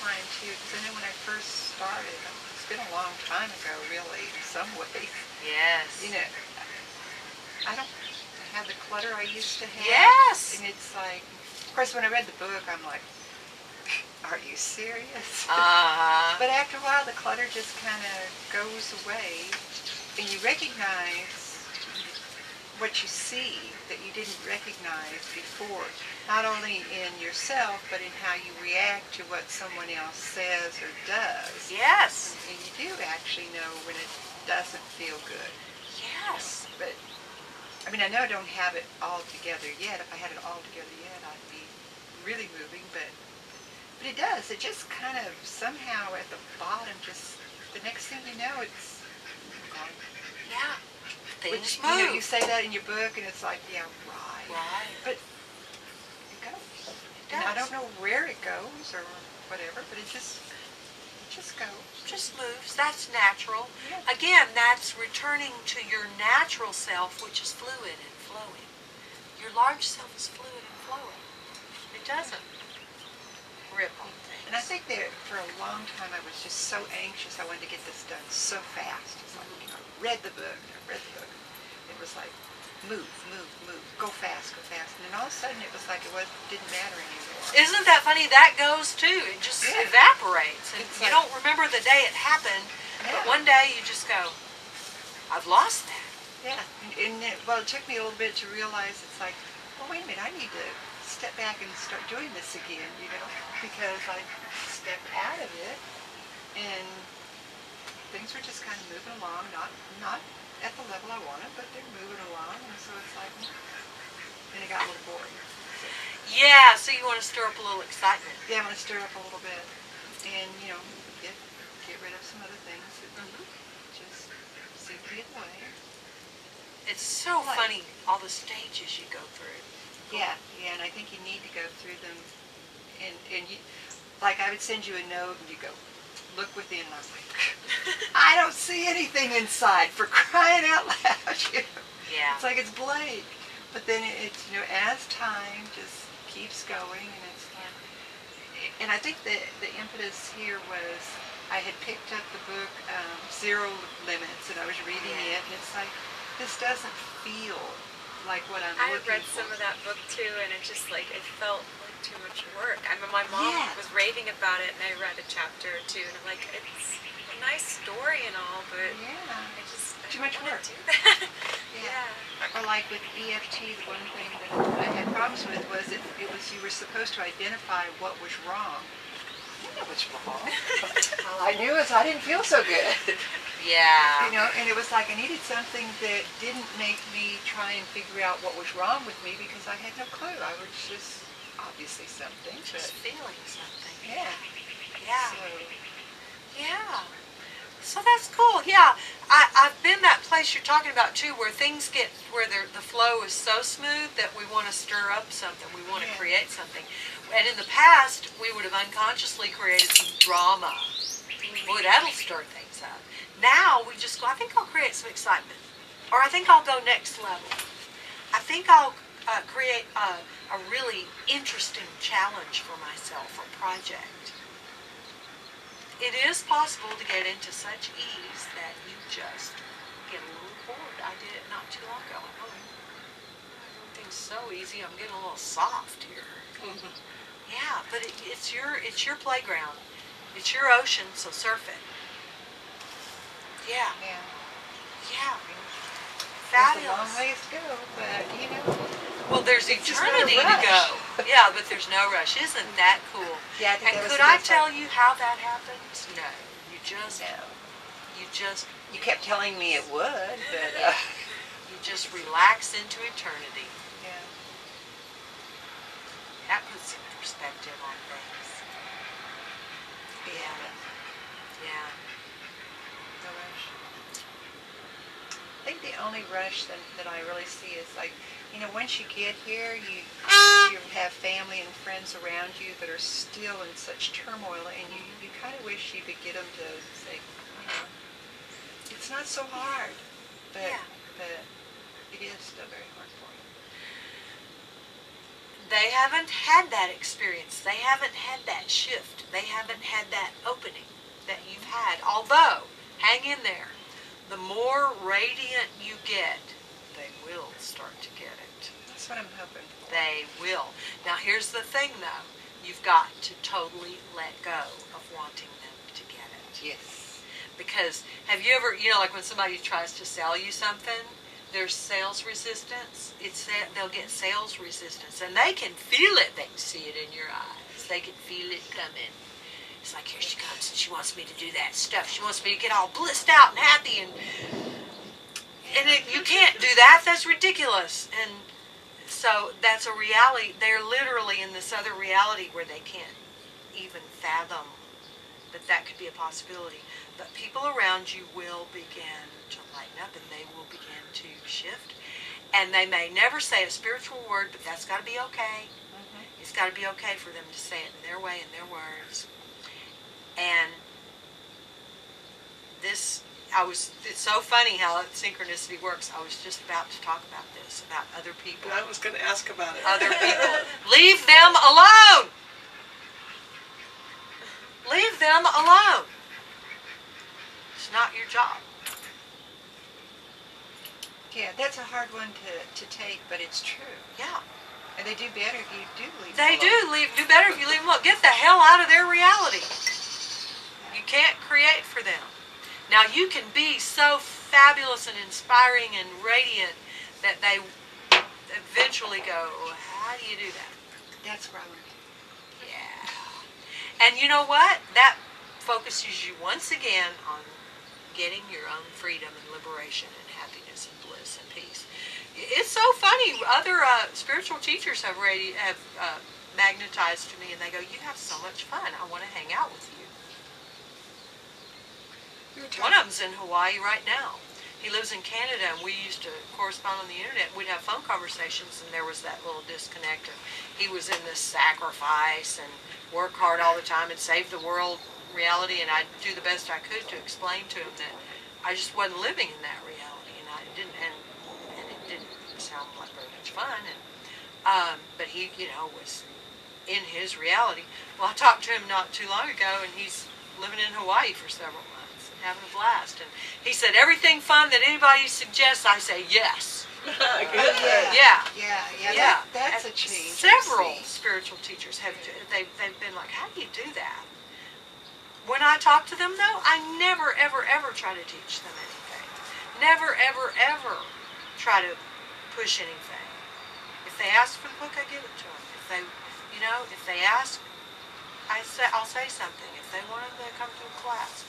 time too, because I know when I first started, it's been a long time ago, really, in some ways. Yes. You know, I don't have the clutter I used to have. Yes. And it's like, of course, when I read the book, I'm like, are you serious? But after a while, the clutter just kind of goes away, and you recognize what you see that you didn't recognize before, not only in yourself, but in how you react to what someone else says or does. Yes. And you do actually know when it doesn't feel good. Yes. But, I mean, I know I don't have it all together yet. If I had it all together yet, I'd be really moving, but it does. It just kind of somehow at the bottom, just the next thing you know, it's gone. Yeah. Things Which, move. you know, you say that in your book, and it's like, yeah, right. Right. But it goes. It And I does. don't know where it goes or whatever, but it just goes. Just moves. That's natural. Yeah. Again, that's returning to your natural self, which is fluid and flowing. Your large self is fluid and flowing. It doesn't rip on things. And I think that for a long time I was just so anxious. I wanted to get this done so fast. It's like, you know, I read the book. It was like, move, go fast. And then all of a sudden it was like didn't matter anymore. Isn't that funny? That goes too. It just evaporates. And It's you like, don't remember the day it happened, but one day you just go, I've lost that. Yeah. And it took me a little bit to realize it's like, well, wait a minute, I need to step back and start doing this again, you know, because I stepped out of it and things were just kind of moving along, not at the level I wanted, but they're moving along, and so it's like, then it got a little boring. Yeah, so you want to stir up a little excitement. Yeah, I'm going to stir up a little bit and, you know, get rid of some other things that just seem to be in the way. It's so funny, all the stages you go through. Yeah, and I think you need to go through them, and you, like I would send you a note and you go, look within, and I'm like, I don't see anything inside, for crying out loud. You know? Yeah. It's like it's blank. But then it's, you know, as time just keeps going, and it's like, and I think the impetus here was I had picked up the book Zero Limits, and I was reading it, and it's like, this doesn't feel like what I'm looking for. I read some of that book too, and it just like, it felt like too much work. I mean, my mom was raving about it, and I read a chapter or two, and I'm like, it's a nice story and all, but I just too much work. Do that. Or like with EFT, the one thing that I had problems with was it was you were supposed to identify what was wrong. I didn't know what's wrong. All I knew is I didn't feel so good. Yeah. You know, and it was like I needed something that didn't make me try and figure out what was wrong with me, because I had no clue. I was just obviously something. Just feeling something. Yeah. Yeah. So, yeah. So that's cool. Yeah. I've been that place you're talking about too, where things get, where the flow is so smooth that we want to stir up something. We want to create something. And in the past, we would have unconsciously created some drama. Boy, that'll stir things up. Now we just go, I think I'll create some excitement. Or I think I'll go next level. I think I'll create a really interesting challenge for myself or project. It is possible to get into such ease that you just get a little bored. I did it not too long ago. Everything's so easy. I'm getting a little soft here. Yeah, but it's your playground. It's your ocean, so surf it. Yeah. Yeah. Fabulous. There's a long ways to go, but you know. Well, there's eternity to go. Yeah, but there's no rush. Isn't that cool? Yeah, I think and that was could the I best tell part. you how that happens? No. You just You kept telling me it would, but you just relax into eternity. yeah. That puts some perspective on things. Yeah. Yeah. No rush. I think the only rush that I really see is like, you know, once you get here, you have family and friends around you that are still in such turmoil, and you kind of wish you could get them to say, you know, it's not so hard, but it is still very hard for you. They haven't had that experience. They haven't had that shift. They haven't had that opening that you've had. Although, hang in there. The more radiant you get, they will start to get it. That's what I'm hoping for. They will. Now, here's the thing, though. You've got to totally let go of wanting them to get it. Yes. Because have you ever, you know, like when somebody tries to sell you something, there's sales resistance. They'll get sales resistance, and they can feel it. They can see it in your eyes. They can feel it coming. It's like, here she comes, and she wants me to do that stuff. She wants me to get all blissed out and happy, and you can't do that. That's ridiculous. And so that's a reality. They're literally in this other reality where they can't even fathom that could be a possibility. But people around you will begin to lighten up, and they will begin to shift. And they may never say a spiritual word, but that's got to be okay. Mm-hmm. It's got to be okay for them to say it in their way, in their words. And it's so funny how synchronicity works. I was just about to talk about this, about other people. I was going to ask about it. Other people. Leave them alone! Leave them alone. It's not your job. Yeah, that's a hard one to take, but it's true. Yeah. And they do better if you do leave them They alone. do better if you leave them alone. Get the hell out of their reality. You can't create for them. Now you can be so fabulous and inspiring and radiant that they eventually go, how do you do that? That's where I learned. Yeah. And you know what? That focuses you once again on getting your own freedom and liberation and happiness and bliss and peace. It's so funny. Other spiritual teachers have magnetized to me, and they go, you have so much fun. I want to hang out with you. One of them's in Hawaii right now. He lives in Canada, and we used to correspond on the internet. We'd have phone conversations, and there was that little disconnect. And he was in this sacrifice and work hard all the time and save the world reality, and I'd do the best I could to explain to him that I just wasn't living in that reality, and I didn't, and it didn't sound like very much fun. And but he, was in his reality. Well, I talked to him not too long ago, and he's living in Hawaii for several months and having a blast. And he said, everything fun that anybody suggests, I say yes. Yeah. That's a change. Several spiritual teachers have. They've been like, how do you do that? When I talk to them, though, I never, ever, ever try to teach them anything. Never, ever, ever try to push anything. If they ask for the book, I give it to them. If they ask, I'll say something. If they want them, they come to a class.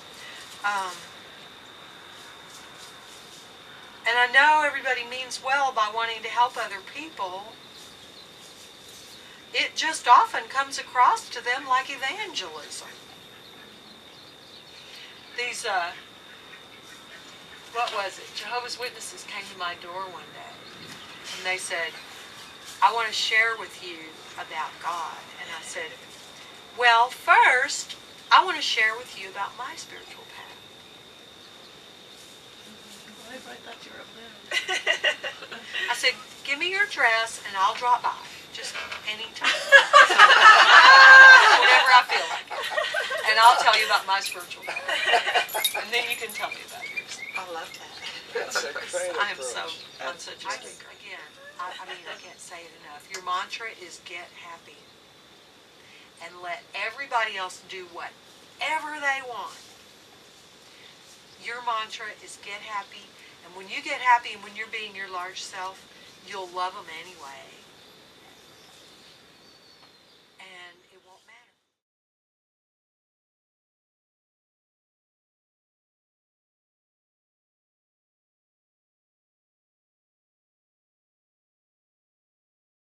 And I know everybody means well by wanting to help other people. It just often comes across to them like evangelism. These, what was it? Jehovah's Witnesses came to my door one day, and they said, I want to share with you about God. And I said, well, first, I want to share with you about my spiritual path. I thought you were up there. I said, give me your address, and I'll drop by. Just anytime. Whenever I feel like it. And I'll tell you about my spiritual path. And then you can tell me about yours. I love that. That's a great I'm approach. such a speaker. Again, I can't say it enough. Your mantra is get happy. And let everybody else do whatever they want. Your mantra is get happy. And when you get happy and when you're being your large self, you'll love them anyway.